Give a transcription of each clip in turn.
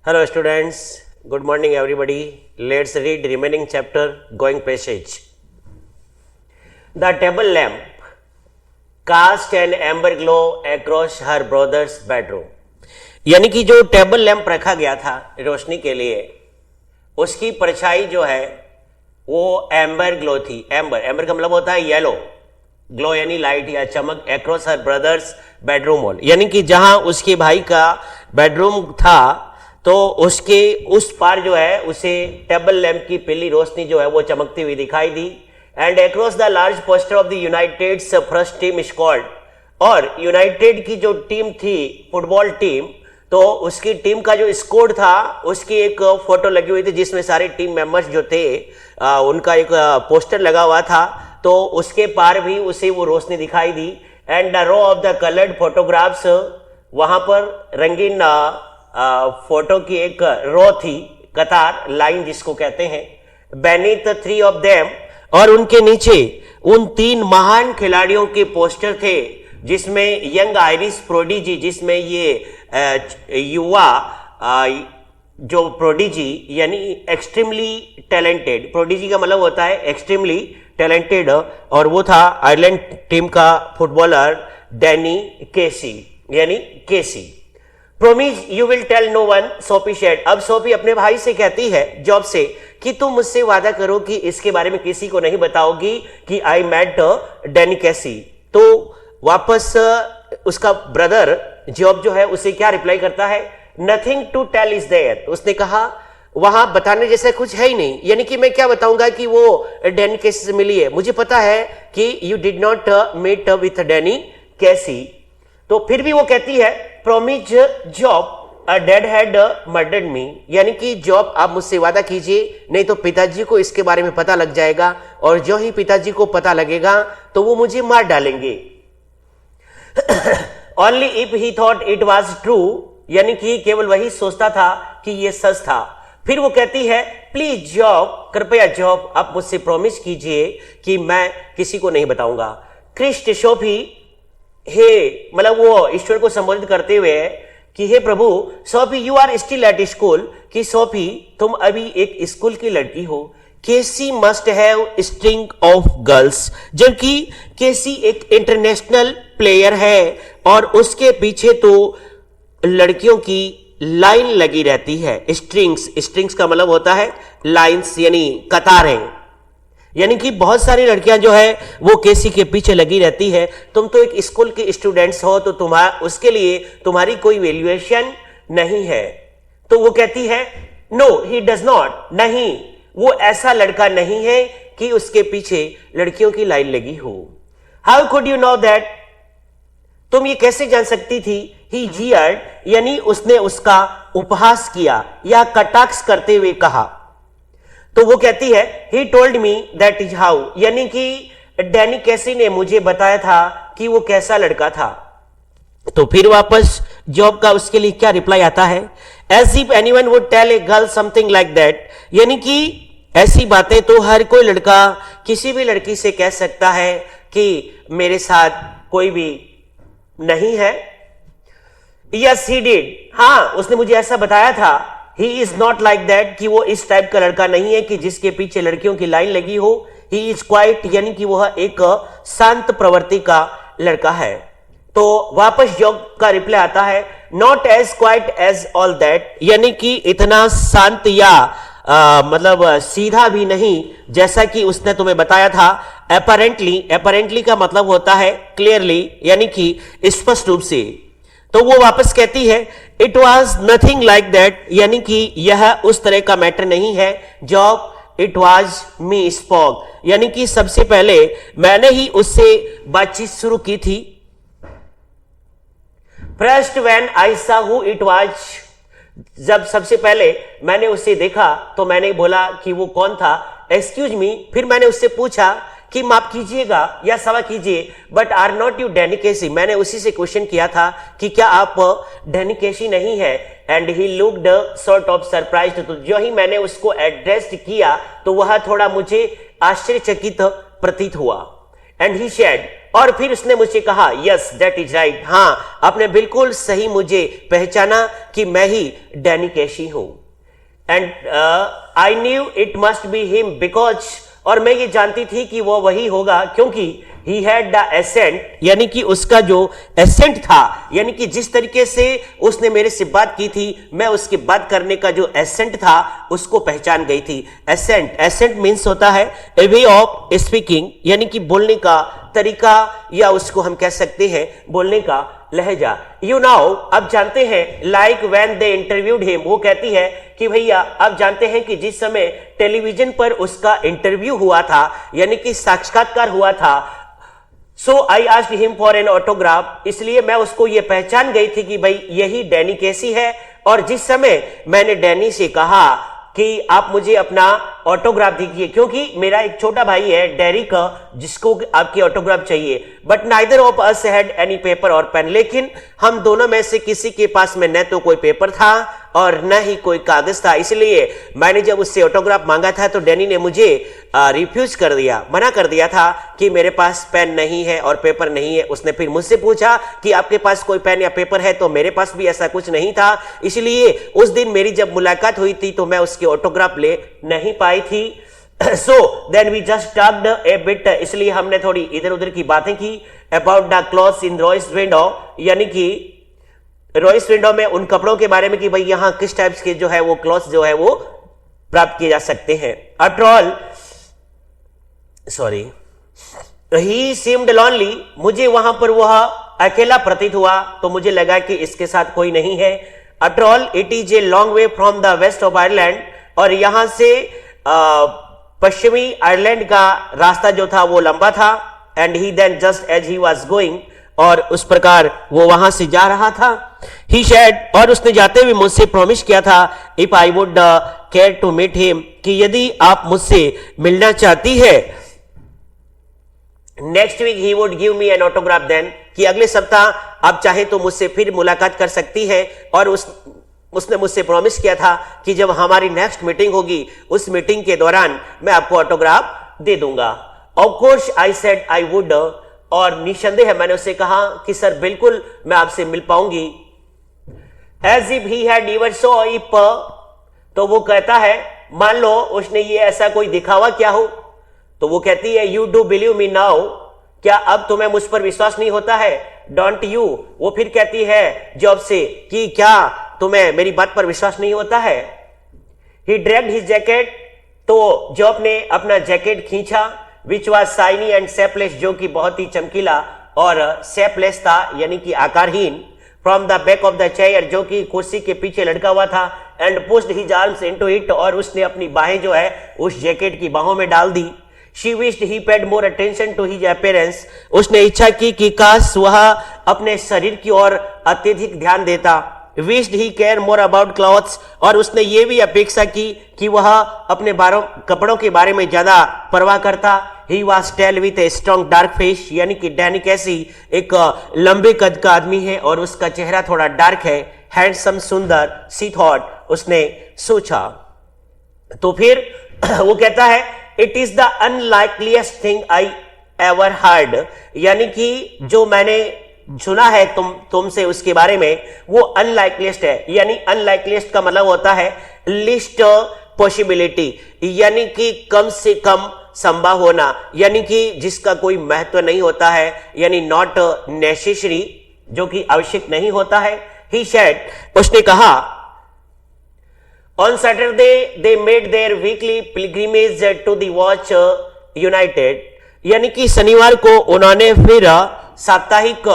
Hello students, good morning everybody. Let's read remaining chapter going passage. The table lamp cast an amber glow across her brother's bedroom. यानी कि जो table lamp रखा गया था रोशनी के लिए, उसकी परछाई जो है वो एम्बर ग्लो थी। एम्बर का मतलब होता है येलो, ग्लो यानी लाइट या चमक। अक्रॉस हर ब्रदर्स बेडरूम वॉल, यानी कि जहां उसके भाई का बेडरूम था तो उसके उस पार जो है उसे टेबल लैंप की पीली रोशनी जो है वो चमकती हुई दिखाई दी। And across the large poster of the United first team squad, और यूनाइटेड की जो टीम थी फुटबॉल टीम, तो उसकी टीम का जो स्कोर था उसकी एक फोटो लगी हुई थी जिसमें सारे टीम मेंबर्स जो थे उनका एक पोस्टर लगा हुआ था, तो उसके पार भी उसे वो रोशनी दिखाई दी। And the row of the coloured photographs, वहां पर रंगीन फोटो की एक रो थी, कतार, लाइन जिसको कहते हैं। बेनीथ थ्री ऑफ देम, और उनके नीचे उन तीन महान खिलाड़ियों के पोस्टर थे जिसमें यंग आयरिश प्रोडिजी, जिसमें ये युवा जो प्रोडिजी यानी एक्सट्रीमली टैलेंटेड, प्रोडिजी का मतलब होता है एक्सट्रीमली टैलेंटेड, और वो था आयरलैंड टीम का फुटबॉलर डैनी केसी यानी Casey. Promise you will tell no one, Sophie said. अब सोफी अपने भाई से कहती है जॉब से कि तुम मुझसे वादा करो कि इसके बारे में किसी को नहीं बताओगी कि आई मेट डैनी केसी। तो वापस उसका ब्रदर जॉब जो है उसे क्या रिप्लाई करता है, nothing to tell is there. उसने कहा वहां बताने जैसा कुछ है ही नहीं, यानी कि मैं क्या बताऊंगा कि वो डैनी केसी से मिली है। मुझे पता है कि you did not meet with Danny Casey. तो फिर भी वो कहती है promise job a dead had murdered me, यानी कि जॉब आप मुझसे वादा कीजिए, नहीं तो पिताजी को इसके बारे में पता लग जाएगा, और जो ही पिताजी को पता लगेगा तो वो मुझे मार डालेंगे। Only if he thought it was true, यानी कि केवल वही सोचता था कि ये सच था। फिर वो कहती है प्लीज जॉब, कृपया जॉब आप मुझसे प्रॉमिस कीजिए कि मैं किसी को नहीं बताऊंगा। क्रिस्ट सोफी, हे मतलब वो ईश्वर को संबोधित करते हुए कि हे प्रभु, Sophie you are still at school, कि सोफी तुम अभी एक स्कूल की लड़की हो। Casey must have string of girls, जबकि केसी एक इंटरनेशनल प्लेयर है और उसके पीछे तो लड़कियों की लाइन लगी रहती है। स्ट्रिंग्स का मतलब होता है लाइंस यानी कतारें, यानी कि बहुत सारी लड़कियां जो है वो केसी के पीछे लगी रहती है। तुम तो एक स्कूल के स्टूडेंट्स हो, तो उसके लिए तुम्हारी कोई वैल्यूएशन नहीं है। तो वो कहती है नो ही डज नॉट, नहीं वो ऐसा लड़का नहीं है कि उसके पीछे लड़कियों की लाइन लगी हो। How could you know that, तुम ये कैसे जान सकती थी। ही जीयर्ड, यानी उसने उसका उपहास किया या कटाक्ष करते हुए कहा। तो वो कहती है he told me that is how, यानी कि डैनी केसी ने मुझे बताया था कि वो कैसा लड़का था। तो फिर वापस जॉब का उसके लिए क्या रिप्लाई आता है, as if anyone would tell a girl something like that, यानी कि ऐसी बातें तो हर कोई लड़का किसी भी लड़की से कह सकता है कि मेरे साथ कोई भी नहीं है। यस ही डिड, हाँ उसने मुझे ऐसा बताया था। He is not like that, कि वो इस टाइप का लड़का नहीं है कि जिसके पीछे लड़कियों की लाइन लगी हो। ही इज क्वाइट, यानी कि वह एक शांत प्रवृत्ति का लड़का है। तो वापस जॉब का रिप्लाई आता है not as quite as all that, यानी कि इतना शांत या मतलब सीधा भी नहीं जैसा कि उसने तुम्हें बताया था। अपेरेंटली का मतलब होता है क्लियरली, यानी कि स्पष्ट रूप से। तो वो वापस कहती है it was nothing like that, यानी कि यह उस तरह का मैटर नहीं है। Job it was me spoke, यानी कि सबसे पहले मैंने ही उससे बातचीत शुरू की थी। First when I saw who it was, जब सबसे पहले मैंने उसे देखा तो मैंने बोला कि वो कौन था। एक्सक्यूज मी, फिर मैंने उससे पूछा कि माफ कीजिएगा या क्षमा कीजिए, but are not you Danny Casey, मैंने उसी से क्वेश्चन किया था कि क्या आप डैनी केसी नहीं है। And he looked sort of surprised, तो जो ही मैंने उसको एड्रेस किया तो वह थोड़ा मुझे आश्चर्यचकित प्रतीत हुआ। एंड ही शेड, और फिर उसने मुझे कहा यस दैट इज राइट, हाँ आपने बिल्कुल सही मुझे पहचाना कि मैं ही डैनी कैसी हूं। And I knew it must be him because, और मैं ये जानती थी कि वो वही होगा क्योंकि ही हैड द एसेंट, यानी कि उसका जो एसेंट था, यानी कि जिस तरीके से उसने मेरे से बात की थी, मैं उसकी बात करने का जो एसेंट था उसको पहचान गई थी। एसेंट, एसेंट मीन्स होता है ए वे ऑफ स्पीकिंग, यानी कि बोलने का तरीका, या उसको हम कह सकते हैं बोलने का लहजा। यू नाउ, अब जानते हैं, like when they interviewed him, वो कहती है कि भैया आप जानते हैं कि जिस समय टेलीविजन पर उसका इंटरव्यू हुआ था, यानी कि साक्षात्कार हुआ था, so I asked him for an autograph, इसलिए मैं उसको ये पहचान गई थी कि भाई यही डैनी कैसी है। और जिस समय मैंने डैनी से कहा कि आप मुझे अपना ऑटोग्राफ दीजिए, क्योंकि मेरा एक छोटा भाई है डेरिक जिसको आपकी ऑटोग्राफ चाहिए, but neither of us had any paper और पेन, लेकिन हम दोनों में से किसी के पास में न तो कोई पेपर था और न ही कोई कागज था। इसलिए मैंने जब उससे ऑटोग्राफ मांगा था तो डैनी ने मुझे रिफ्यूज कर दिया, मना कर दिया था कि मेरे पास पेन नहीं है और पेपर नहीं है। उसने फिर मुझसे पूछा कि आपके पास कोई पेन या पेपर है, तो मेरे पास भी ऐसा कुछ नहीं था। इसलिए उस दिन मेरी जब मुलाकात हुई थी तो मैं उसके ऑटोग्राफ ले नहीं पाई थी। So then we just talked a bit, इसलिए हमने थोड़ी इधर उधर की बातें की about the clothes in Royce window, यानी कि रॉयस विंडो में उन कपड़ों के बारे में कि भाई यहां किस टाइप्स के जो है वो क्लॉथ्स जो है वो प्राप्त किए जा सकते हैं। आफ्टर ऑल, सॉरी, ही सीम्ड लॉनली, मुझे वहां पर वह अकेला प्रतीत हुआ, तो मुझे लगा कि इसके साथ कोई नहीं है। After all it is a long way from the west of Ireland, और यहां से पश्चिमी आयरलैंड का रास्ता जो था वो लंबा था। And he then just as he was going, और उस प्रकार वो वहां से जा रहा था। ही शेड, और उसने जाते हुए मुझसे प्रॉमिस किया था, if I would care to meet him, कि यदि आप मुझसे मिलना चाहती है, next week he would give me an autograph then, कि अगले सप्ताह आप चाहे तो मुझसे फिर मुलाकात कर सकती है। और उसने मुझसे प्रॉमिस किया था कि जब हमारी नेक्स्ट मीटिंग होगी उस मीटिंग के दौरान मैं आपको ऑटोग्राफ दे दूंगा। Of course I said I would, और निसंदेह मैंने उससे कहा कि सर बिल्कुल मैं आपसे मिल पाऊंगी। As if he had even so if, तो वो कहता है मान लो उसने ये ऐसा कोई दिखावा क्या हो, तो वो कहती है you do believe me now, क्या अब तुम्हें मुझ पर विश्वास नहीं होता है? डोंट यू, वो फिर कहती है जॉब से कि क्या तुम्हें मेरी बात पर विश्वास नहीं होता है? ही ड्रैग्ड हिज जैकेट, तो जॉब ने अपना जैकेट खींचा, which was shiny and shapeless, जो कि बहुत ही चमकीला और शेपलेस था, यानी कि आकारहीन, from the back of the chair, जो कि कुर्सी के पीछे लटका हुआ था, and pushed his arms into it, और उसने अपनी बाहें जो है उस जैकेट की बाहों में डाल दी। She wished he paid more attention to his appearance, उसने इच्छा की कि काश वह अपने शरीर की ओर अत्यधिक ध्यान देता। Wished he care more about clothes, और उसने ये भी अपेक्षा की कि वह अपने कपड़ों के बारे में ज्यादा परवाह करता। He was tell with a strong dark face, यानी कि डैनी कैसी एक लंबे कद का आदमी है और उसका चेहरा थोड़ा डार्क है। हैंडसम, सुंदर, सी थॉट, उसने सोचा। तो फिर वो कहता है it is the unlikeliest thing I ever heard, यानी कि जो मैंने सुना है तुमसे उसके बारे में वो अनलाइकलीस्ट है। यानी अनलाइकलीस्ट का मतलब होता है लिस्ट पॉसिबिलिटी, यानी कि कम से कम संभव होना, यानी कि जिसका कोई महत्व नहीं होता है, यानी नॉट नेसेसरी, जो कि आवश्यक नहीं होता है। ही सेड, उसने कहा, on Saturday they made their weekly pilgrimage to the watch United, यानी कि शनिवार को उन्होंने फिर साप्ताहिक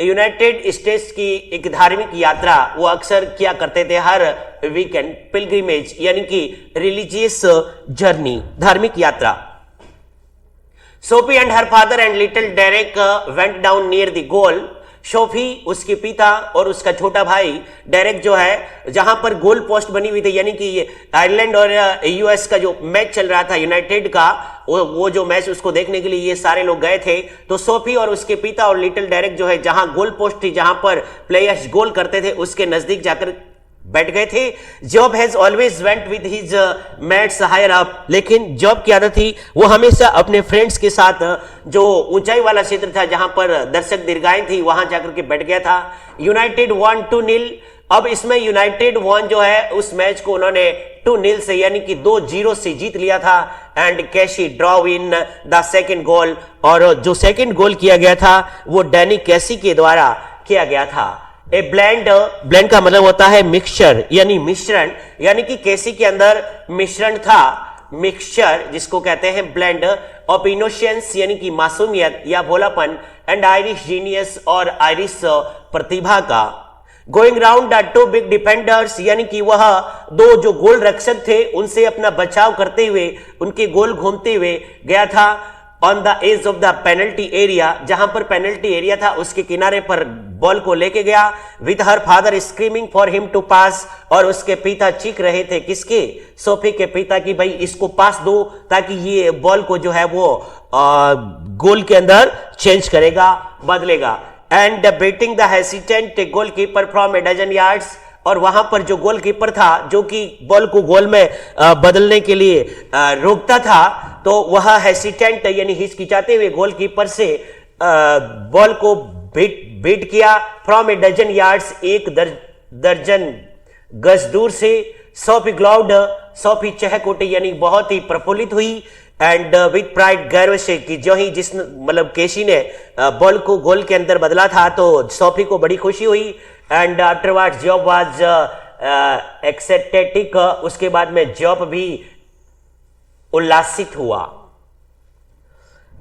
यूनाइटेड स्टेट्स की एक धार्मिक यात्रा वो अक्सर किया करते थे हर वीकेंड। पिलग्रिमेज यानी कि रिलीजियस जर्नी, धार्मिक यात्रा। Sophie and her father and little Derek went down near the goal, Sophie, उसके पिता और उसका छोटा भाई डेरेक जो है, जहां पर गोल पोस्ट बनी हुई थी, यानी कि ये आयरलैंड और यूएस का जो मैच चल रहा था यूनाइटेड का, वो जो मैच उसको देखने के लिए ये सारे लोग गए थे। तो सोफी और उसके पिता और लिटिल डेरेक जो है, जहां गोल पोस्ट थी, जहां पर प्लेयर्स गोल करते थे, उसके नजदीक जाकर बैठ गए थे। Job has always went with his mates higher up, लेकिन जॉब की आदत थी वो हमेशा अपने फ्रेंड्स के साथ जो ऊंचाई वाला क्षेत्र था जहां पर दर्शक दीर्घाएं थी वहां जाकर के बैठ गया था। यूनाइटेड वन 2-0, अब इसमें यूनाइटेड वन जो है उस मैच को उन्होंने 2-0 से यानी कि 2-0 से जीत लिया था। एंड कैसी draw in the second goal, और जो सेकंड गोल किया गया था वो डैनी कैसी के द्वारा किया गया था। ए ब्लेंड का मतलब होता है मिक्सचर यानी मिश्रण, यानी कि कैसी के अंदर मिश्रण था, मिक्सचर जिसको कहते हैं ब्लेंड ऑफ इनोसेंस यानी कि मासूमियत या भोलापन, एंड आयरिश जीनियस और आयरिश प्रतिभा का। Going round the two big defenders, यानी कि वह दो जो गोल रक्षक थे उनसे अपना बचाव करते हुए उनके गोल घूमते हुए गया था। On the edge of the penalty area, जहां पर पेनल्टी एरिया था उसके किनारे पर बॉल को लेके गया। With her father screaming for him to pass, और उसके पिता चीख रहे थे, किसके? सोफी के पिता की, भाई इसको पास दो ताकि ये बॉल को जो है वो गोल के अंदर चेंज करेगा, बदलेगा। And beating the hesitant goalkeeper from a dozen yards, और वहां पर जो गोलकीपर था जो कि बॉल को गोल में बदलने के लिए रोकता था, तो वह हेसिटेंट यानी हिचकिचाते हुए गोलकीपर से बॉल को बीट किया फ्रॉम ए डजन यार्ड्स, एक दर्जन गज दूर से। सोफी ग्लाउड, सोफी चहक उठी यानी बहुत ही प्रफुल्लित हुई। एंड विद प्राइड, गर्व से, कि जो ही जिस मतलब केशी ने बॉल को गोल के अंदर बदला था तो सोफी को बड़ी खुशी हुई। एंड आफ्टरवर्ड जॉब वाज एक्सेटेटिक, उसके बाद में जॉब भी उल्लासित हुआ।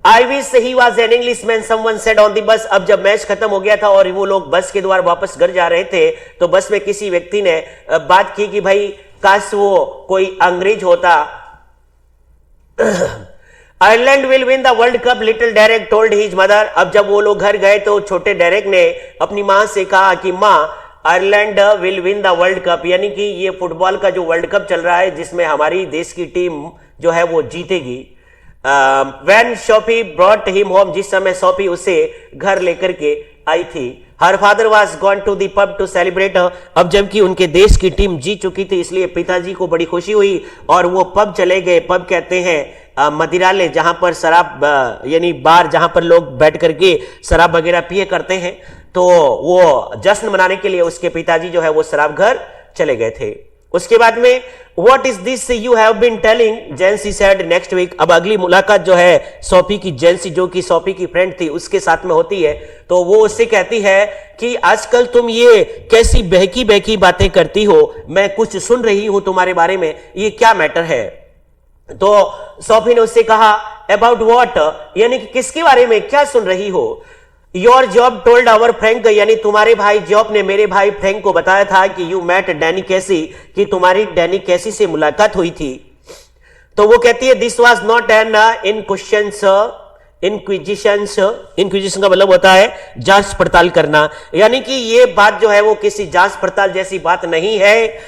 I wish he was an Englishman, someone said on the bus. अब जब मैच खत्म हो गया था और वो लोग बस के द्वारा वापस घर जा रहे थे तो बस में किसी व्यक्ति ने बात की कि भाई काश वो कोई अंग्रेज होता। Ireland will win the world cup, little Derek told his mother. अब जब वो लोग घर गए तो छोटे डेरेक ने अपनी मां से कहा कि मां, Ireland will win the world cup, यानी कि ये फुटबॉल का जो वर्ल्ड कप चल रहा है जिसमें हमारी देश की टीम जो है वो जीतेगी। When Sophie brought him home, जिस समय सोफी उसे घर लेकर के आई थी। Her father was gone to the pub to celebrate, अब जबकि उनके देश की टीम जीत चुकी थी इसलिए पिताजी को बड़ी खुशी हुई और वो पब चले गए। पब कहते हैं मदिरालय, जहां पर शराब यानी बार जहां पर लोग बैठ करके शराब वगैरह पिए करते हैं, तो वो जश्न मनाने के लिए उसके पिताजी जो है वो शराब घर चले गए थे। उसके बाद में what is this you have been telling, Jansie said next week. अब अगली मुलाकात जो है सोफी की, जेंसी जो कि सोफी की फ्रेंड थी उसके साथ में होती है, तो वो उससे कहती है कि आजकल तुम ये कैसी बहकी बहकी बातें करती हो, मैं कुछ सुन रही हूं तुम्हारे बारे में, ये क्या मैटर है? तो सोफी ने उससे कहा अबाउट व्हाट, यानी कि किसके बारे में, क्या सुन रही हो? Your Geoff told our Frank, यानी तुम्हारे भाई जॉब ने मेरे भाई फ्रैंक को बताया था कि यू मेट डैनी कैसी, कि तुम्हारी डैनी कैसी से मुलाकात हुई थी। तो वो कहती है this was not an inquisition का मतलब होता है जांच पड़ताल करना, यानी कि ये बात जो है वो किसी जांच पड़ताल जैसी बात नहीं है।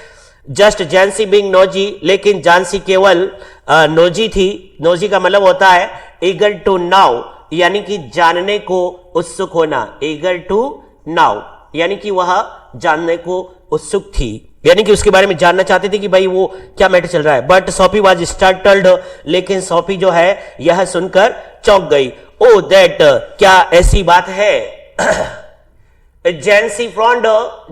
जस्ट जेंसी बिंग नोजी, लेकिन जानसी केवल नोजी थी। नोजी का मतलब होता है ईगर टू नाउ, यानी कि जानने को उत्सुक होना। ईगर टू नाउ यानी कि वह जानने को उत्सुक थी, यानी कि उसके बारे में जानना चाहते थे कि भाई वो क्या मैटर चल रहा है। बट सोफी वाज स्टार्टल्ड, लेकिन सोफी जो है यह सुनकर चौंक गई। ओ दैट, क्या ऐसी बात है? जेंसी फ्रॉन्ड,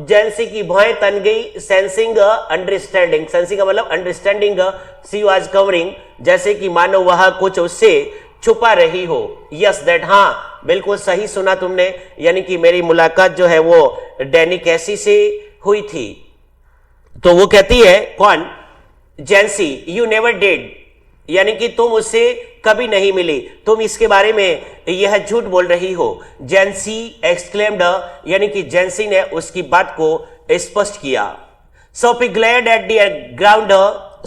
जेंसी की भौएं तन गई। सेंसिंग अंडरस्टैंडिंग, सेंसिंग का मतलब अंडरस्टैंडिंग। सी वाज कवरिंग, जैसे कि मानो वह कुछ उससे छुपा रही हो। यस दैट, हाँ बिल्कुल सही सुना तुमने, यानी कि मेरी मुलाकात जो है वो डैनी कैसी से हुई थी। तो वो कहती है कौन? जेंसी, यू नेवर डिड, यानी कि तुम उससे कभी नहीं मिली, तुम इसके बारे में यह झूठ बोल रही हो। जेंसी एक्सक्लेम्ड, यानी कि जेंसी ने उसकी बात को स्पष्ट किया। Sophie glared at the ground,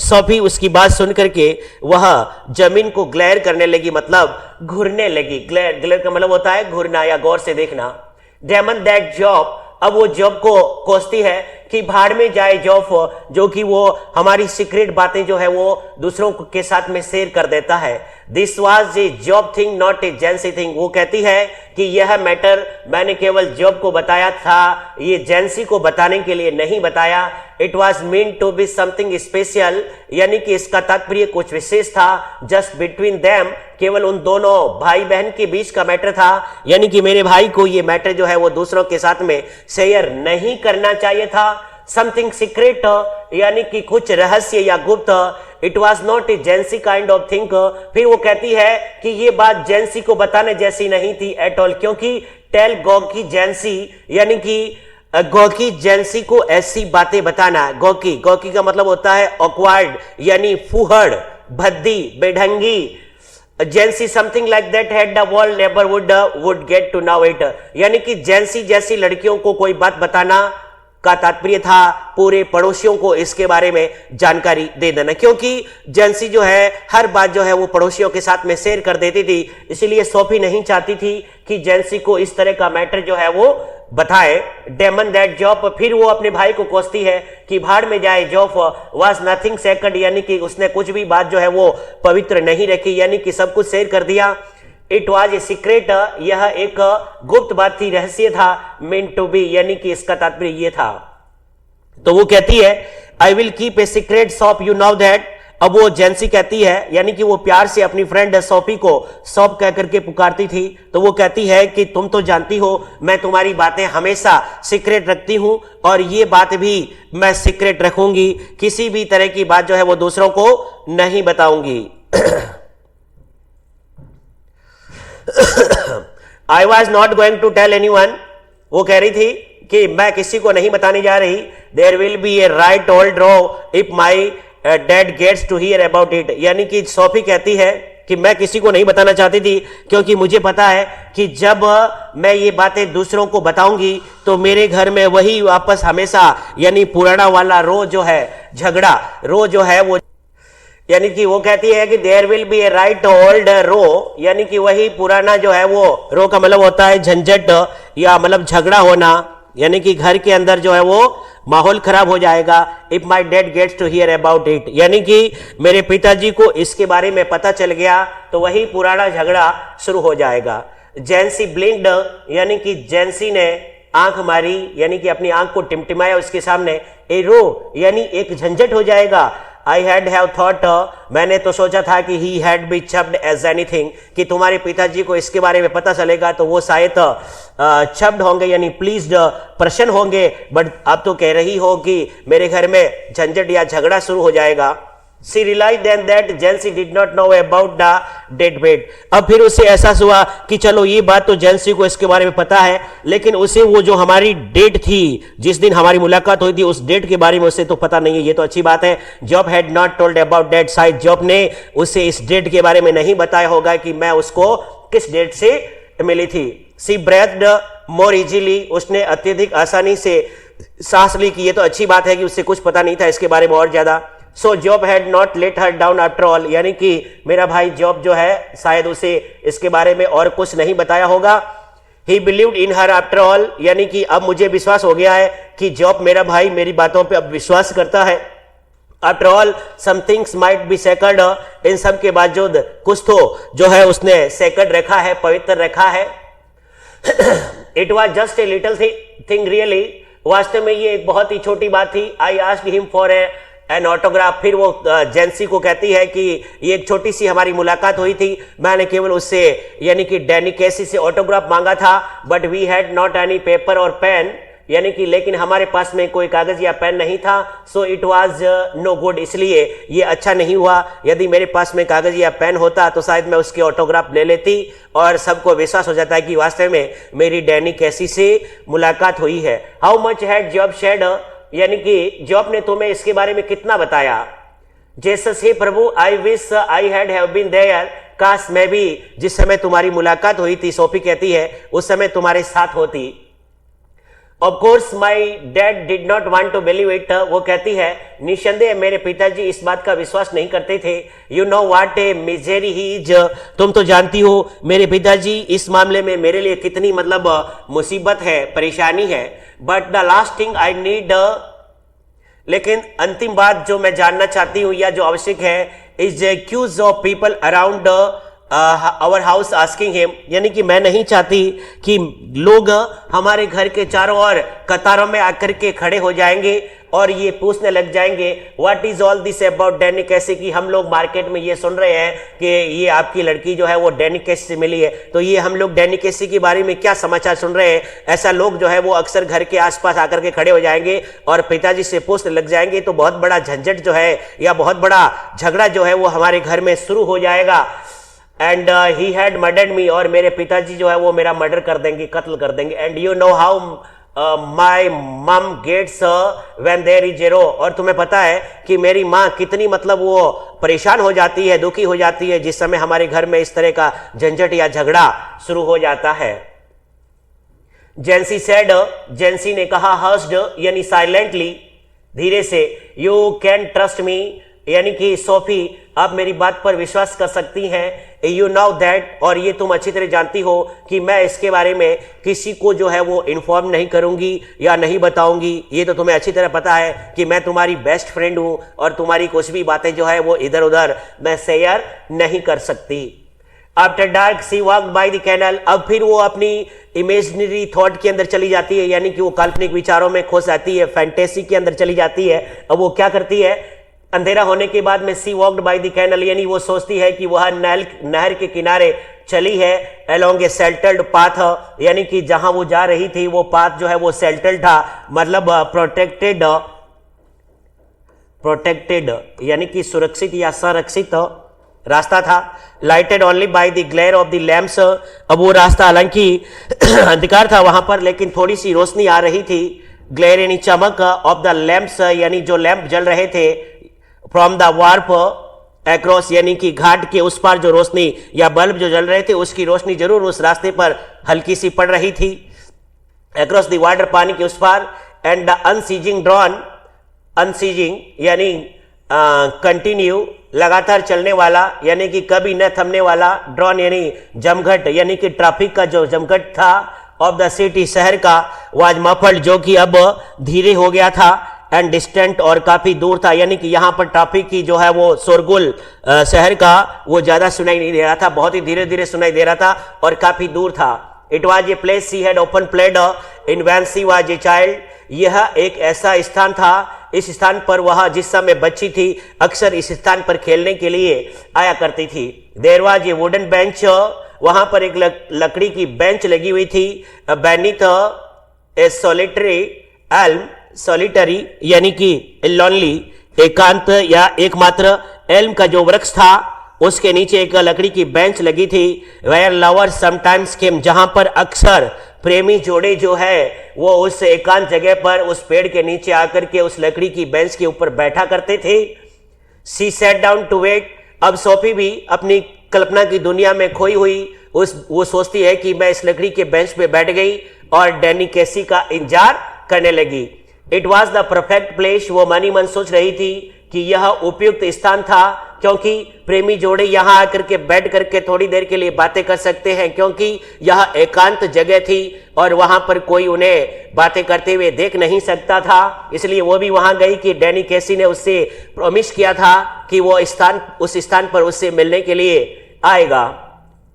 Sophie उसकी बात सुन करके वह जमीन को ग्लेयर करने लगी, मतलब घूरने लगी। ग्लेयर, ग्लेयर का मतलब होता है घूरना या गौर से देखना। डेमन दैट जॉब, अब वो जॉब को कोसती है कि भाड़ में जाए जॉब, जो कि वो हमारी सीक्रेट बातें जो है वो दूसरों के साथ में शेयर कर देता है। This was a job thing not a जेंसी thing. वो कहती है कि यह मैटर मैंने केवल जॉब को बताया था, ये जेंसी को बताने के लिए नहीं बताया। It was mean to be something special, यानी कि इसका तात्पर्य कुछ विशेष था। जस्ट बिटवीन देम, केवल उन दोनों भाई बहन के बीच का मैटर था, यानी कि मेरे भाई को ये मैटर जो है वो दूसरों के साथ में शेयर नहीं करना चाहिए था। समथिंग सीक्रेट, यानी कि कुछ रहस्य या गुप्त। It was not a जेंसी kind of thing. फिर वो कहती है कि ये बात जेंसी को बताने जैसी नहीं थी एट ऑल, क्योंकि टेल गौकी जेंसी, यानी कि गौकी जेंसी को ऐसी बातें बताना। गौकी, गौकी का मतलब होता है ऑकवर्ड, यानी फूहड़, भद्दी, बेढंगी। Jancy something like that had the world never would get to know it, यानी कि जेंसी जैसी लड़कियों को कोई बात बताना का तात्पर्य था पूरे पड़ोसियों को इसके बारे में जानकारी दे देना, क्योंकि जेंसी जो है हर बात जो है वो पड़ोसियों के साथ में शेयर कर देती थी। इसलिए सोफी नहीं चाहती थी कि जेंसी को इस तरह का मैटर जो है वो बताए। डेमन दैट जॉब, फिर वो अपने भाई को कोसती है कि भाड़ में जाए, जॉब वाज नथिंग सेक्रेट, यानी कि उसने कुछ भी बात जो है वो पवित्र नहीं रखी, यानी कि सब कुछ शेयर कर दिया। इट वॉज ए सीक्रेट, यह एक गुप्त बात थी, रहस्य था। मीन टू बी, यानी कि इसका तात्पर्य ये था। तो वो कहती है I will keep a secret shop you know that. अब वो जेंसी कहती है, यानी कि वो प्यार से अपनी फ्रेंड सोफी को शॉप कह करके पुकारती थी। तो वो कहती है कि तुम तो जानती हो मैं तुम्हारी बातें हमेशा सीक्रेट रखती हूं, और ये बात भी मैं सीक्रेट रखूंगी। किसी भी तरह की बात जो है वो दूसरों को नहीं बताऊंगी। I was not going to tell anyone, वो कह रही थी कि मैं किसी को नहीं बताने जा रही। There will be a right old row if my dad gets to hear about it, यानी कि सोफी कहती है कि मैं किसी को नहीं बताना चाहती थी, क्योंकि मुझे पता है कि जब मैं ये बातें दूसरों को बताऊंगी तो मेरे घर में वही वापस हमेशा, यानी पुराना वाला रो जो है, झगड़ा रो जो है वो, यानी कि वो कहती है कि there will be a right old row, यानी कि वही पुराना जो है वो, रो का मतलब होता है झंझट या मतलब झगड़ा होना, यानी कि घर के अंदर जो है वो माहौल खराब हो जाएगा। If my dad gets to hear about it, यानी कि मेरे पिताजी को इसके बारे में पता चल गया तो वही पुराना झगड़ा शुरू हो जाएगा। जेंसी ब्लिंक्ड, यानी कि जेंसी ने आंख मारी, यानी कि अपनी आंख को टिमटिमाया उसके सामने। ए रो, यानी एक झंझट हो जाएगा। आई हैड हैव थॉट, मैंने तो सोचा था कि he had be chuffed as anything, कि तुम्हारे पिताजी को इसके बारे में पता चलेगा तो वो शायद चब्ड होंगे, यानी प्लीज्ड, प्रसन्न होंगे। बट अब तो कह रही हो कि मेरे घर में झंझट या झगड़ा शुरू हो जाएगा। She realized then that जेंसी did not know about the dead bed. अब फिर उसे एहसास हुआ कि चलो ये बात तो जेंसी को इसके बारे में पता है, लेकिन उसे वो जो हमारी डेट थी, जिस दिन हमारी मुलाकात हुई थी, उस डेट के बारे में उसे तो पता नहीं है। ये तो अच्छी बात है। Geoff had not told about date, शायद जॉब ने उसे इस डेट के बारे में नहीं बताया होगा कि मैं उसको किस डेट से मिली थी। सी ब्रेथ्ड मोर इजीली, उसने अत्यधिक आसानी से सांस ली, कि ये तो अच्छी बात है कि उससे कुछ पता नहीं था इसके बारे में और ज्यादा। So job had not let her down after all, यानी कि मेरा भाई जॉब जो है शायद उसे इसके बारे में और कुछ नहीं बताया होगा। ही believed in her after all, यानी कि अब मुझे विश्वास हो गया है कि जॉब, मेरा भाई, मेरी बातों पे अब विश्वास करता है। After all some things might be sacred, इन सब के बावजूद कुछ तो जो है उसने सेक्रेड रखा है, पवित्र रखा है। It was just a little thing really, वास्तव में ये एक बहुत ही छोटी बात थी। I asked him for an autograph, फिर वो जेंसी को कहती है कि ये एक छोटी सी हमारी मुलाकात हुई थी, मैंने केवल उससे, यानी कि डैनी कैसी से ऑटोग्राफ मांगा था। But we had not any paper और पेन, यानी कि लेकिन हमारे पास में कोई कागज या पेन नहीं था। So it was no good, इसलिए ये अच्छा नहीं हुआ। यदि मेरे पास में कागज या पेन होता तो शायद मैं उसके ऑटोग्राफ ले लेती और सबको विश्वास हो जाता है कि वास्तव में मेरी डैनी कैसी से मुलाकात हुई है। How much had Geoff said, यानी कि जॉब ने तुम्हें इसके बारे में कितना बताया। जेसस, हे प्रभु, I wish I had have been there, काश मैं भी जिस समय तुम्हारी मुलाकात हुई थी, सोफी कहती है, उस समय तुम्हारे साथ होती। Of course my dad did not want to believe it, वो कहती है निसंदेह मेरे पिताजी इस बात का विश्वास नहीं करते थे। You know what A misery he is, तुम तो जानती हो मेरे पिताजी इस मामले में मेरे लिए कितनी मुसीबत है, परेशानी है। But the last thing I need, लेकिन अंतिम बात जो मैं जानना चाहती हूं या जो आवश्यक है, is accuse of people around our house asking him, यानी कि मैं नहीं चाहती कि लोग हमारे घर के चारों ओर कतारों में आकर के खड़े हो जाएंगे और ये पूछने लग जाएंगे what is all this about Danny कैसी, कि हम लोग मार्केट में ये सुन रहे हैं कि ये आपकी लड़की जो है वो डैनी कैसी से मिली है, तो ये हम लोग डैनी कैसी के बारे में क्या समाचार सुन रहे हैं। ऐसा लोग जो है वो अक्सर घर के आसपास आकर के खड़े हो जाएंगे और पिताजी से पूछने लग जाएंगे, तो बहुत बड़ा झंझट जो है या बहुत बड़ा झगड़ा जो है वो हमारे घर में शुरू हो जाएगा। एंड ही हैड मर्डर्ड मी, और मेरे पिताजी जो है वो मेरा मर्डर कर देंगे, कत्ल कर देंगे। And you know how my मम गेट्स व्हेन देयर इज ज़ेरो, और तुम्हें पता है कि मेरी माँ कितनी मतलब वो परेशान हो जाती है, दुखी हो जाती है जिस समय हमारे घर में इस तरह का झंझट या झगड़ा शुरू हो जाता है। जेंसी सेड, जेंसी ने कहा, हर्स्ड यानी साइलेंटली, धीरे से, यू कैन ट्रस्ट मी, यानी कि सोफी आप मेरी बात पर विश्वास कर सकती हैं। यू नो दैट, और ये तुम अच्छी तरह जानती हो कि मैं इसके बारे में किसी को जो है वो इन्फॉर्म नहीं करूंगी या नहीं बताऊंगी। ये तो तुम्हें अच्छी तरह पता है कि मैं तुम्हारी बेस्ट फ्रेंड हूं और तुम्हारी कुछ भी बातें जो है वो इधर उधर मैं शेयर नहीं कर सकती। After dark she walk by the canal, अब फिर वो अपनी इमेजिनरी थॉट के अंदर चली जाती है, यानी कि वो काल्पनिक विचारों में खो जाती है, फैंटेसी के अंदर चली जाती है। अब वो क्या करती है, अंधेरा होने के बाद में सी वॉक्ड बाय द कैनल, यानी वो सोचती है कि वह नहर के किनारे चली है, अलोंग ए सेल्टल्ड पाथ, यानी कि जहां वो जा रही थी वो पाथ जो है वो सेल्टल्ड था, मतलब प्रोटेक्टेड यानी कि सुरक्षित या संरक्षित रास्ता था। Lighted only by the glare of the lamps, अब वो रास्ता हालांकि अंधकार था वहां पर, लेकिन थोड़ी सी रोशनी आ रही थी। ग्लेयर यानी चमक, ऑफ द लैम्प्स यानी जो लैंप जल रहे थे, फ्रॉम द वार्प अक्रॉस यानी कि घाट के उस पार जो रोशनी या बल्ब जो जल रहे थे उसकी रोशनी जरूर उस रास्ते पर हल्की सी पड़ रही थी। अक्रॉस द वाटर, पानी के उस पार। And the unceasing drone, unceasing यानी कंटिन्यू लगातार चलने वाला, यानी कि कभी न थमने वाला। ड्रॉन यानी जमघट, यानी कि ट्रैफिक का जो जमघट था। ऑफ द सिटी, शहर का। वाज मफल्ड, जो कि अब धीरे हो गया था। एंड डिस्टेंट, और काफी दूर था, यानी कि यहाँ पर ट्रैफिक की जो है वो शोरगुल शहर का वो ज्यादा सुनाई नहीं दे रहा था, बहुत ही धीरे धीरे सुनाई दे रहा था और काफी दूर था। It was a place she had open played in when she was a child, यह एक ऐसा स्थान था, इस स्थान पर वह जिस समय बच्ची थी अक्सर इस स्थान पर खेलने के लिए आया करती थी। There was a wooden bench, वहां पर एक लकड़ी की बेंच लगी हुई थी। Beneath a solitary elm, solitary यानी कि लॉनली, एकांत या एकमात्र, एल्म का जो वृक्ष था उसके नीचे एक लकड़ी की बेंच लगी थी। वेयर लवर्स समटाइम्स केम, जहां पर अक्सर प्रेमी जोड़े जो है वो उस एकांत जगह पर उस पेड़ के नीचे आकर के उस लकड़ी की बेंच के ऊपर बैठा करते थे। She sat down to wait, अब सोफी भी अपनी कल्पना की दुनिया में खोई हुई वो सोचती है कि मैं इस लकड़ी के बेंच पे बैठ गई और डैनी कैसी का इंतजार करने लगी। It was the perfect place, वो मनी मन सोच रही थी कि यह उपयुक्त स्थान था, क्योंकि प्रेमी जोड़े यहाँ आकर के बैठ करके थोड़ी देर के लिए बातें कर सकते हैं, क्योंकि यह एकांत जगह थी और वहां पर कोई उन्हें बातें करते हुए देख नहीं सकता था। इसलिए वो भी वहां गई कि डैनी कैसी ने उससे प्रॉमिस किया था कि वो उस स्थान पर उससे मिलने के लिए आएगा।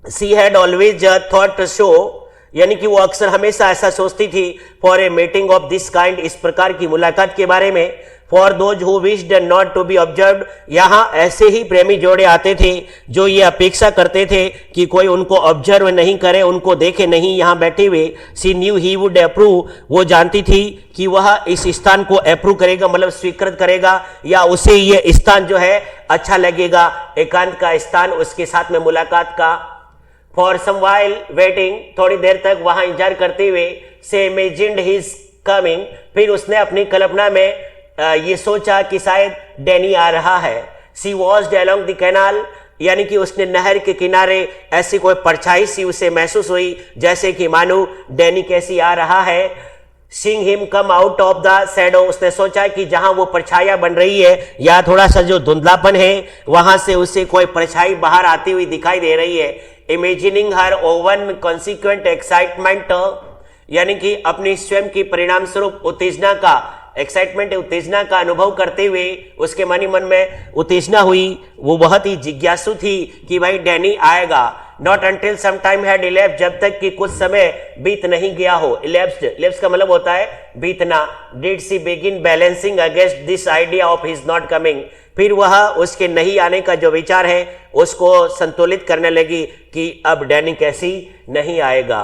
She had always thought so, यानी कि वो अक्सर हमेशा ऐसा सोचती थी, for a meeting of this kind, इस प्रकार की मुलाकात के बारे में। For those who wished not to be observed, यहाँ ऐसे ही प्रेमी जोड़े आते थे जो ये अपेक्षा करते थे कि कोई उनको ऑब्जर्व नहीं करे, उनको देखे नहीं यहाँ बैठे हुए। सी न्यू ही वुड अप्रूव, वो जानती थी कि वह इस स्थान को अप्रूव करेगा, मतलब स्वीकृत करेगा, या उसे ये स्थान जो है अच्छा लगेगा, एकांत का स्थान, उसके साथ में मुलाकात का। फॉर सम वाइल वेटिंग, थोड़ी देर तक वहां इंतजार करते हुए। से इमेजिन्ड हिज कमिंग, फिर उसने अपनी कल्पना में ये सोचा कि शायद डैनी आ रहा है। सी वॉच्ड अलोंग द कैनाल, यानी कि उसने नहर के किनारे ऐसी कोई परछाई सी उसे महसूस हुई, जैसे कि मानो डैनी कैसी आ रहा है। Seeing him come out of the shadow, उसने सोचा कि जहां वो परछाइयां बन रही है या थोड़ा सा जो धुंधलापन है वहां से उसे कोई परछाई बाहर आती हुई दिखाई दे रही है। इमेजिनिंग हर ओवन कॉन्सिक्वेंट एक्साइटमेंट, यानी कि अपनी स्वयं की परिणाम स्वरूप उत्तेजना का एक्साइटमेंट उत्तेजना का अनुभव करते हुए उसके मन ही मन में उत्तेजना हुई। वो बहुत ही जिज्ञासु थी कि भाई डैनी आएगा। Not until some time had elapsed, जब तक कि कुछ समय बीत नहीं गया हो। इलेप्स का मतलब होता है बीतना। Did she begin balancing against this idea of his not coming, फिर वह उसके नहीं आने का जो विचार है उसको संतुलित करने लगी कि अब डैनी कैसी नहीं आएगा।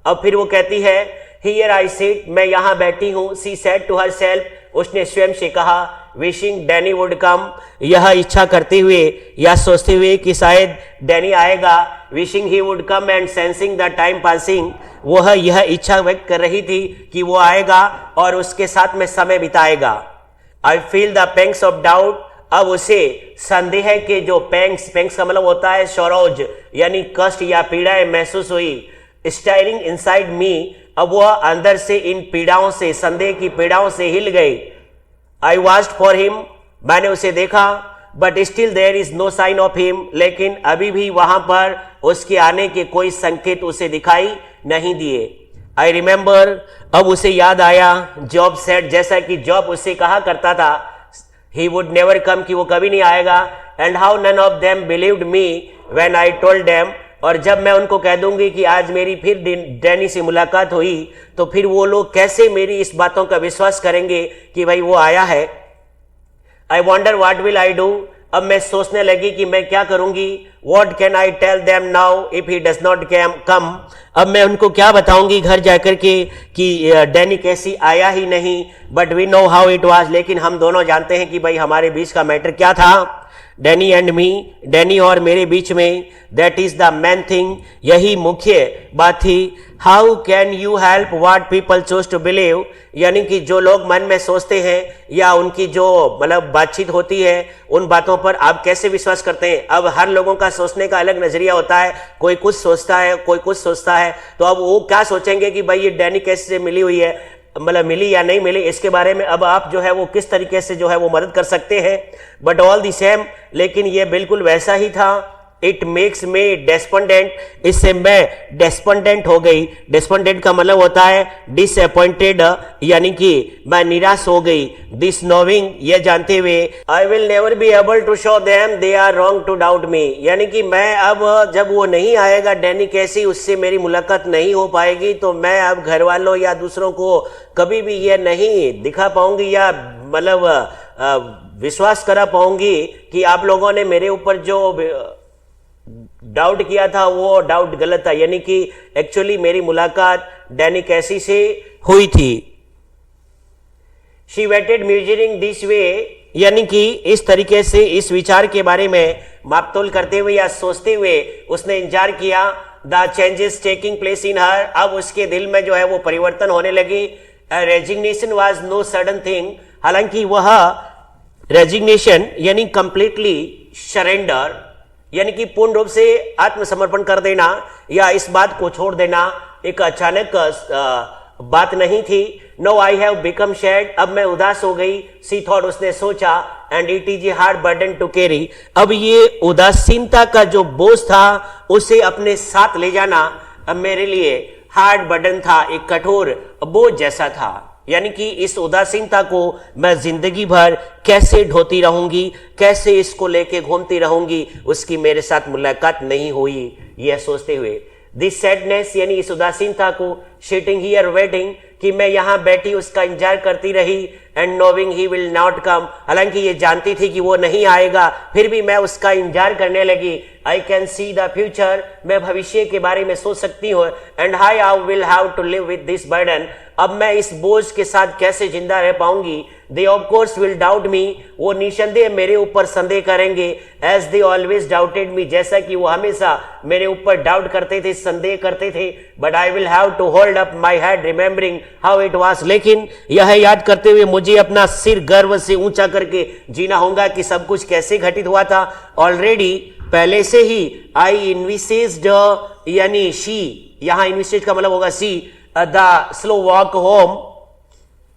अब फिर वो कहती है हियर आई सिट, मैं यहां बैठी हूं। सी सेड टू हरसेल्फ, उसने स्वयं से कहा। विशिंग डैनी वुड कम, यह इच्छा करते हुए या सोचते हुए कि शायद डैनी आएगा। Wishing he would come and sensing the time passing, वह यह इच्छा व्यक्त कर रही थी कि वो आएगा और उसके साथ में समय बिताएगा। I feel the pangs of doubt, अब उसे संदेह के जो पेंग्स का मतलब होता है सरोज, यानी कष्ट या पीड़ाएं महसूस हुई। स्टायरिंग इनसाइड मी, अब वह अंदर से इन पीड़ाओं से, संदेह की पीड़ाओं से हिल गई। आई वाच्ड फॉर हिम, मैंने उसे देखा। But still there is no sign of him, लेकिन अभी भी वहां पर उसके आने के कोई संकेत उसे दिखाई नहीं दिए। आई रिमेंबर, अब उसे याद आया। जॉब सेड, जैसा कि जॉब उससे कहा करता था, ही वुड नेवर कम, कि वो कभी नहीं आएगा। And how none of them believed me when I told them, और जब मैं उनको कह दूंगी कि आज मेरी फिर डैनी से मुलाकात हुई, तो फिर वो लोग कैसे मेरी इस बातों का विश्वास करेंगे कि भाई वो आया है। I wonder what will I do, अब मैं सोचने लगी कि मैं क्या करूंगी। What can I tell them now if he does not come, अब मैं उनको क्या बताऊंगी घर जाकर के कि डैनी कैसी आया ही नहीं। But we know how it was, लेकिन हम दोनों जानते हैं कि भाई हमारे बीच का मैटर क्या था। डैनी एंड मी, डैनी और मेरे बीच में, that is the main thing, यही मुख्य बात थी। How can you help what people choose to believe, यानी कि जो लोग मन में सोचते हैं या उनकी जो मतलब बातचीत होती है उन बातों पर आप कैसे विश्वास करते हैं। अब हर लोगों का सोचने का अलग नजरिया होता है, कोई कुछ सोचता है, कोई कुछ सोचता है। तो अब वो क्या सोचेंगे कि भाई ये डैनी कैसे मिली हुई है, मतलब मिली या नहीं मिली, इसके बारे में अब आप जो है वो किस तरीके से जो है वो मदद कर सकते हैं। बट ऑल द सेम, लेकिन ये बिल्कुल वैसा ही था। इट मेक्स मी डेस्पेंडेंट, इससे मैं डेस्पेंडेंट हो गई। डेस्पेंडेंट का मतलब होता है डिसअपॉइंटेड, यानी कि मैं निराश हो गई। दिस नोविंग, ये जानते हुए, I will never be able to show them they are wrong to doubt me, यानी कि मैं अब जब वो नहीं आएगा डैनी कैसी, उससे मेरी मुलाकात नहीं हो पाएगी, तो मैं अब घर वालों या दूसरों को कभी भी ये नहीं दिखा पाऊंगी या मतलब विश्वास करा पाऊंगी कि आप लोगों ने मेरे ऊपर जो डाउट किया था वो डाउट गलत था, यानी कि एक्चुअली मेरी मुलाकात डैनी कैसी से हुई थी। शी वेटेड म्यूजरिंग दिस वे, यानी कि इस तरीके से इस विचार के बारे में मापतोल करते हुए या सोचते हुए उसने इंतजार किया। The changes taking place in her, अब उसके दिल में जो है वो परिवर्तन होने लगी। Resignation was no sudden thing, हालांकि वह रेजिग्नेशन यानी कंप्लीटली सरेंडर, यानी कि पूर्ण रूप से आत्मसमर्पण कर देना या इस बात को छोड़ देना एक अचानक बात नहीं थी। No I have become sad, अब मैं उदास हो गई। सी थॉट, उसने सोचा। And it is a hard burden to carry, अब ये उदासीनता का जो बोझ था उसे अपने साथ ले जाना अब मेरे लिए हार्ड बर्डन था, एक कठोर बोझ जैसा था। यानी कि इस उदासीनता को मैं जिंदगी भर कैसे ढोती रहूंगी, कैसे इसको लेके घूमती रहूंगी, उसकी मेरे साथ मुलाकात नहीं हुई, यह सोचते हुए। दिस सैडनेस, यानी इस उदासीनता को, सिटिंग हियर वेटिंग, कि मैं यहां बैठी उसका इंतजार करती रही। And नोविंग he will not come, हालांकि ये जानती थी कि वो नहीं आएगा, फिर भी मैं उसका इंतजार करने लगी। I can see the future, मैं भविष्य के बारे में सोच सकती हूँ। And I will have to live with this burden, अब मैं इस बोझ के साथ कैसे जिंदा रह पाऊंगी। दे ऑफ कोर्स विल डाउट मी, वो निसंदेह मेरे ऊपर संदेह करेंगे। एज दे ऑलवेज डाउटेड मी, जैसा कि वो हमेशा मेरे ऊपर डाउट करते थे, संदेह करते थे। But I will have to hold up my head remembering how it was, लेकिन यह याद करते हुए मुझे अपना सिर गर्व से ऊंचा करके जीना होगा कि सब कुछ कैसे घटित हुआ था। ऑलरेडी पहले से ही आई इन्विसेस्ड, यानी शी, यहां इन्विसेस्ड का मतलब होगा सी, द स्लो वॉक होम,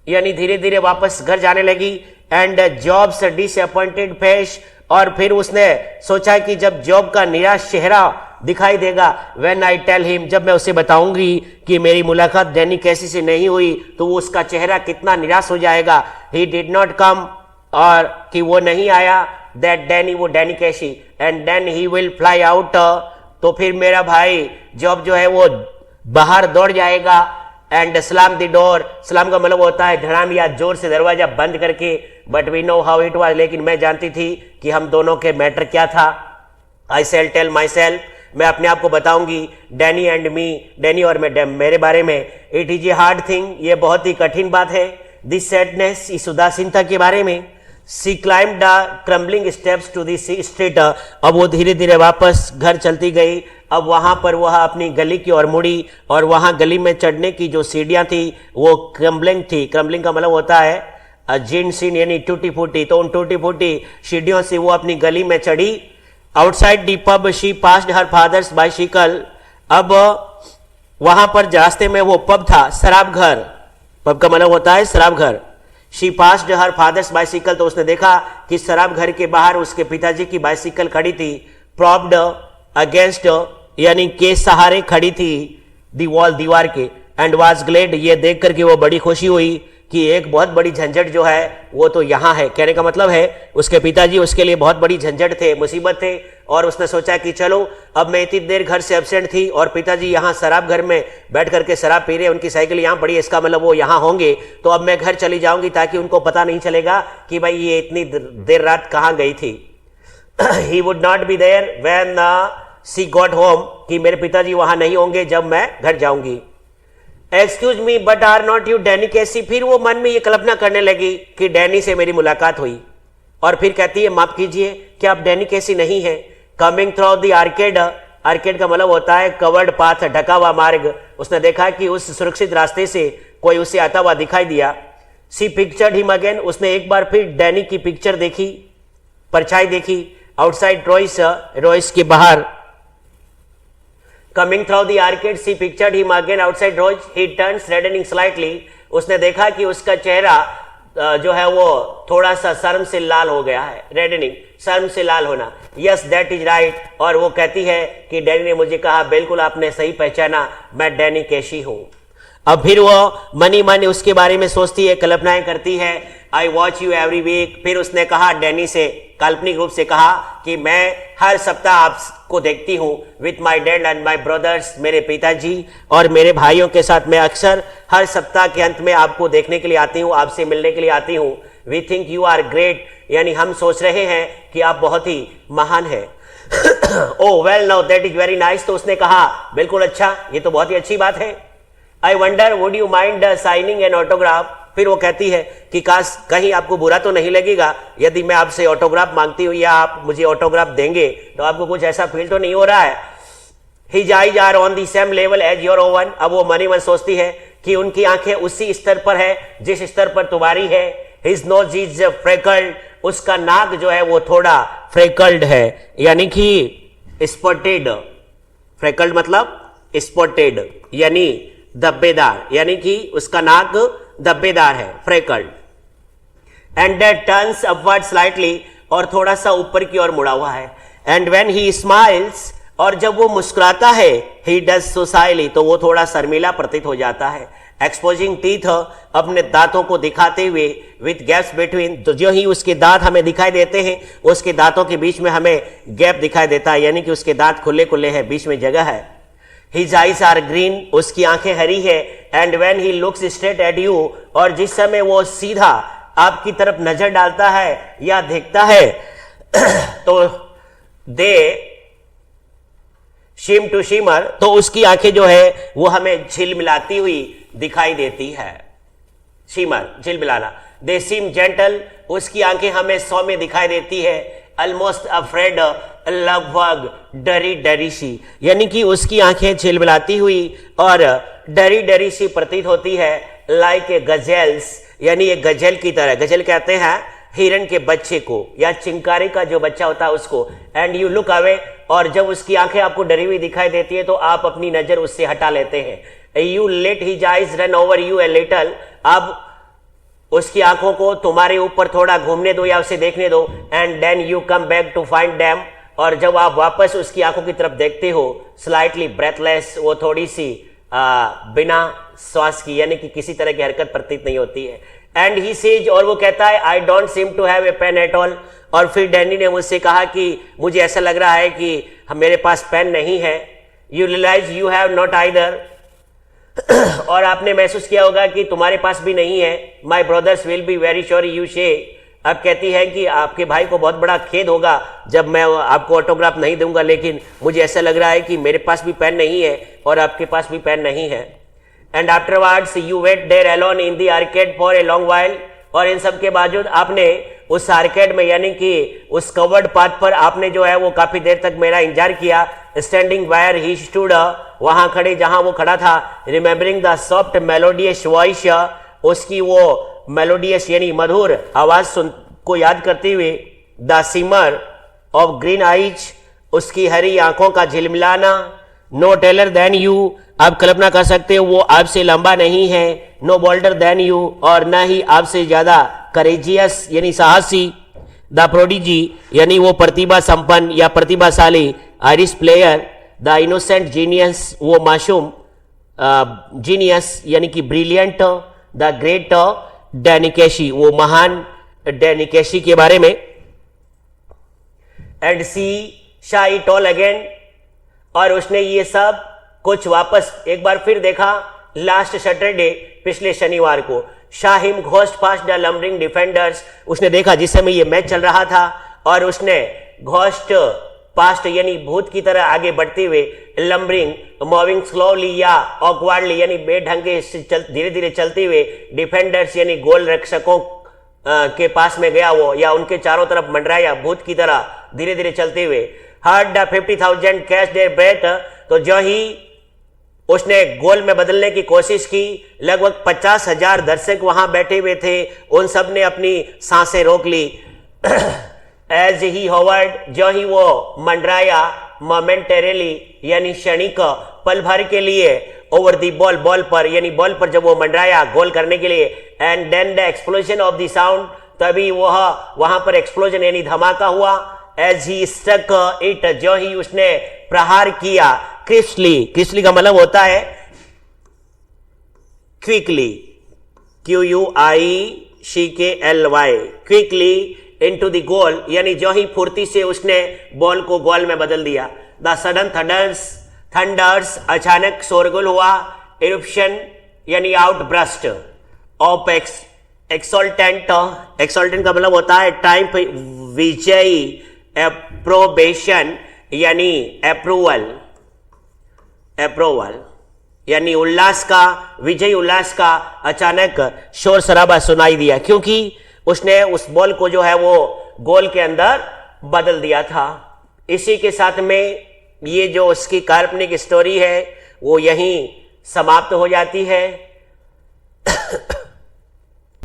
यानी धीरे धीरे वापस घर जाने लगी। एंड जॉब्स डिसअपॉइंटेड फेस, और फिर उसने सोचा कि जब जॉब का निराश चेहरा दिखाई देगा। व्हेन आई टेल हिम, जब मैं उसे बताऊंगी कि मेरी मुलाकात डैनी कैसी से नहीं हुई, तो वो उसका चेहरा कितना निराश हो जाएगा। ही डिड नॉट कम, और कि वो नहीं आया, दैट डैनी, वो Danny Casey, and then he will fly out, तो फिर मेरा भाई जॉब जो है वो बाहर दौड़ जाएगा। And slam the door, slam का मतलब होता है धड़ाम या जोर से दरवाजा बंद करके। But we know how it was, लेकिन मैं जानती थी कि हम दोनों के मैटर क्या था। आई सेल टेल माई सेल्फ, मैं अपने आप को बताऊंगी, डैनी एंड मी, डैनी और मेरे बारे में। It is a hard thing, ये बहुत ही कठिन बात है। दिस सैडनेस, इस उदासीनता के बारे में। She climb the crumbling steps to this street, अब वो धीरे धीरे वापस घर चलती गई। अब वहां पर वह अपनी गली की ओर मुड़ी, और वहां गली में चढ़ने की जो सीढ़ियां थी वो क्रम्बलिंग थी। क्रम्बलिंग का मतलब होता है जिन सीन, यानी टूटी फूटी। तो उन टूटी फूटी सीढ़ियों से वो अपनी गली में चढ़ी। Outside the pub she passed her father's bicycle, अब वहां पर रास्ते में वो पब था, शराब घर। पब का मतलब होता है शराब घर। She passed her father's bicycle, तो उसने देखा कि शराब घर के बाहर उसके पिताजी की बाइसिकल खड़ी थी। प्रॉप्ड अगेंस्ट, यानी के सहारे खड़ी थी, दी वॉल, दीवार के। एंड वाज ग्लेड, ये देख करके वो बड़ी खुशी हुई कि एक बहुत बड़ी झंझट जो है वो तो यहाँ है। कहने का मतलब है उसके पिताजी उसके लिए बहुत बड़ी झंझट थे, मुसीबत थे, और उसने सोचा कि चलो अब मैं इतनी देर घर से एब्सेंट थी और पिताजी यहाँ शराब घर में बैठ करके शराब पी रहे, उनकी साइकिल यहाँ पड़ी है, इसका मतलब वो यहाँ होंगे, तो अब मैं घर चली जाऊंगी ताकि उनको पता नहीं चलेगा कि भाई ये इतनी देर रात कहाँ गई थी। He would not be there when she got home, कि मेरे पिताजी वहां नहीं होंगे जब मैं घर जाऊंगी। Excuse me but are not you Danny Casey, फिर वो मन में ये कल्पना करने लगी कि डैनी से मेरी मुलाकात हुई, और फिर कहती है माफ कीजिए क्या आप डैनी कैसी नहीं है। Coming through the arcade, arcade का मतलब होता है कवर्ड पाथ, ढका हुआ मार्ग। उसने देखा कि उस सुरक्षित रास्ते से कोई उसे आता हुआ दिखाई दिया। सी पिक्चर्ड हिम अगेन, उसने एक बार फिर डैनी की पिक्चर देखी, परछाई देखी। आउटसाइड रॉयस, रॉयस के बाहर। Coming through the arcade, she pictured him again outside Royce. He turns reddening slightly. उसने देखा कि उसका चेहरा जो है वो थोड़ा सा शर्म से लाल हो गया है। रेडनिंग, शर्म से लाल होना। यस दैट इज राइट, और वो कहती है कि डैनी ने मुझे कहा, बिल्कुल आपने सही पहचाना, मैं डैनी कैशी हूं। अब फिर वो मनी मन उसके बारे में सोचती है, कल्पनाएं करती है। I watch you every week, फिर उसने कहा डैनी से, काल्पनिक रूप से कहा कि मैं हर सप्ताह आपको देखती हूँ। With my dad and my brothers, मेरे पिताजी और मेरे भाइयों के साथ मैं अक्सर हर सप्ताह के अंत में आपको देखने के लिए आती हूँ, आपसे मिलने के लिए आती हूँ। We think you are great, यानी हम सोच रहे हैं कि आप बहुत ही महान है। ओह well now that is very nice, तो उसने कहा बिल्कुल अच्छा, ये तो बहुत ही अच्छी बात है। I wonder would you mind signing an autograph, फिर वो कहती है कि काश कहीं आपको बुरा तो नहीं लगेगा यदि मैं आपसे ऑटोग्राफ मांगती हूँ या आप मुझे ऑटोग्राफ देंगे, तो आपको कुछ ऐसा फील तो नहीं हो रहा है। His eyes are on the same level as your own, अब वो मनी मन सोचती है कि उनकी आंखें उसी स्तर पर है जिस स्तर पर तुम्हारी है। हिज नोज इज फ्रेकल्ड, उसका नाक जो है वो थोड़ा फ्रेकल्ड है, यानी कि स्पॉटेड। फ्रेकल्ड मतलब स्पॉटेड, यानी धब्बेदार, यानी कि उसका नाक धब्बेदार है, freckled. And that turns upward slightly, और थोड़ा सा ऊपर की ओर मुड़ा हुआ है। एंड व्हेन ही स्माइल्स, और जब वो मुस्कुराता है, ही डज सो साइली, तो वो थोड़ा शर्मीला प्रतीत हो जाता है। एक्सपोजिंग टीथ, अपने दांतों को दिखाते हुए, विथ गैप्स बिटवीन, तो जो ही उसके दांत हमें दिखाई देते हैं उसके दांतों के बीच में हमें गैप दिखाई देता है, यानी कि उसके दांत खुले खुले हैं, बीच में जगह है। His eyes are green, उसकी आंखें हरी है। And when he looks straight at you, और जिस समय वो सीधा आपकी तरफ नजर डालता है या देखता है, तो दे शिम टू शिमर, तो उसकी आंखें जो है वो हमें झिलमिलाती हुई दिखाई देती है। शिमर, झिलमिलाना। दे सीम जेंटल, उसकी आंखें हमें सौम्य दिखाई देती है। ऑलमोस्ट अफ्रेड, लगभग डरी डरी सी, यानी कि उसकी आंखें झिलमिलाती हुई और डरी डरी सी प्रतीत होती है। लाइक ए गजेल्स, यानी एक गजल की तरह। गजल कहते हैं हिरन के बच्चे को या चिंकारी का जो बच्चा होता है उसको। एंड यू लुक अवे, और जब उसकी आंखें आपको डरी हुई दिखाई देती है तो आप अपनी नजर उससे हटा लेते हैं। You let his eyes run over U a little, अब उसकी आंखों को तुम्हारे ऊपर थोड़ा घूमने दो या उसे देखने दो। And then you come back to find them, और जब आप वापस उसकी आंखों की तरफ देखते हो, स्लाइटली ब्रेथलेस, वो थोड़ी सी बिना श्वास की, यानी कि किसी तरह की हरकत प्रतीत नहीं होती है। एंड ही सेज, और वो कहता है I don't seem to have a pen at all. और फिर डैनी ने मुझसे कहा कि मुझे ऐसा लग रहा है कि मेरे पास पेन नहीं है। You realise you have not either, और आपने महसूस किया होगा कि तुम्हारे पास भी नहीं है। My brothers will be very sure you say. अब कहती है कि आपके भाई को बहुत बड़ा खेद होगा जब मैं आपको ऑटोग्राफ नहीं दूंगा, लेकिन मुझे ऐसा लग रहा है कि मेरे पास भी पेन नहीं है और आपके पास भी पेन नहीं है। And afterwards you wait there alone in the arcade for a long while. और इन सब के बावजूद आपने उस आर्केड में, यानी कि उस कवर्ड पाथ पर आपने जो है वो काफी देर तक मेरा इंतजार किया। स्टैंडिंग वायर ही स्टूड, वहां खड़े जहां वो खड़ा था। Remembering the soft melodious voice, उसकी वो मेलोडियस यानी मधुर आवाज को याद करते हुए। The shimmer of green eyes, उसकी हरी आंखों का झिलमिलाना। नो टेलर देन यू, आप कल्पना कर सकते हो वो आपसे लंबा नहीं है। नो बोल्डर देन यू, और न ही आपसे ज्यादा करेजियस यानी साहसी। द प्रोडिजी, यानी वो प्रतिभा संपन्न या प्रतिभाशाली Irish player. The innocent genius, वो मासूम जीनियस यानी कि ब्रिलियंट। द ग्रेट डैनिकेशी, वो महान डैनिकेशी के बारे में। And she saw it all again, और उसने ये सब कुछ वापस एक बार फिर देखा लास्ट सैटरडे, पिछले शनिवार को। शाहिम ghost past the lumbering defenders, उसने देखा जिस समय ये मैच चल रहा था, और उसने घोस्ट पास्ट यानी भूत की तरह आगे बढ़ते हुए, लंबरिंग मूविंग स्लोली या ऑकवर्डली यानी बेढंगे से धीरे धीरे चलते हुए, डिफेंडर्स यानी गोल रक्षकों के पास में गया वो, या उनके चारों तरफ मंडराया भूत की तरह धीरे धीरे चलते हुए। Heard the 50,000 catch their breath, तो जो ही उसने गोल में बदलने की कोशिश की, लगभग 50,000 दर्शक वहां बैठे हुए थे, उन सब ने अपनी सांसें रोक ली। एज ही होवर्ड, जो ही वो मंडराया, मोमेंटरीली यानी क्षणिक पल भर के लिए, ओवर दी बॉल, बॉल पर यानी बॉल पर जब वो मंडराया गोल करने के लिए। And then the explosion of the sound, तभी वह वहां पर एक्सप्लोजन यानी धमाका हुआ। एज ही स्ट्रक इट, जो ही उसने प्रहार किया, क्रिस्टली, क्रिस्टली का मतलब होता है quickly, QUICKLY, quickly into the goal, यानी जो ही फुर्ती से उसने बॉल को गोल में बदल दिया। द सडन थंडर्स, अचानक शोरगुल हुआ। इरप्शन यानी आउटब्रस्ट ऑफ एक्सोल्टेंट, एक्सोल्टेंट का मतलब होता है टाइम विजयी, एप्रोबेशन यानी अप्रूवल, अप्रूवल यानी उल्लास का, विजयी उल्लास का अचानक शोर शराबा सुनाई दिया, क्योंकि उसने उस बॉल को जो है वो गोल के अंदर बदल दिया था। इसी के साथ में ये जो उसकी काल्पनिक स्टोरी है वो यहीं समाप्त हो जाती है।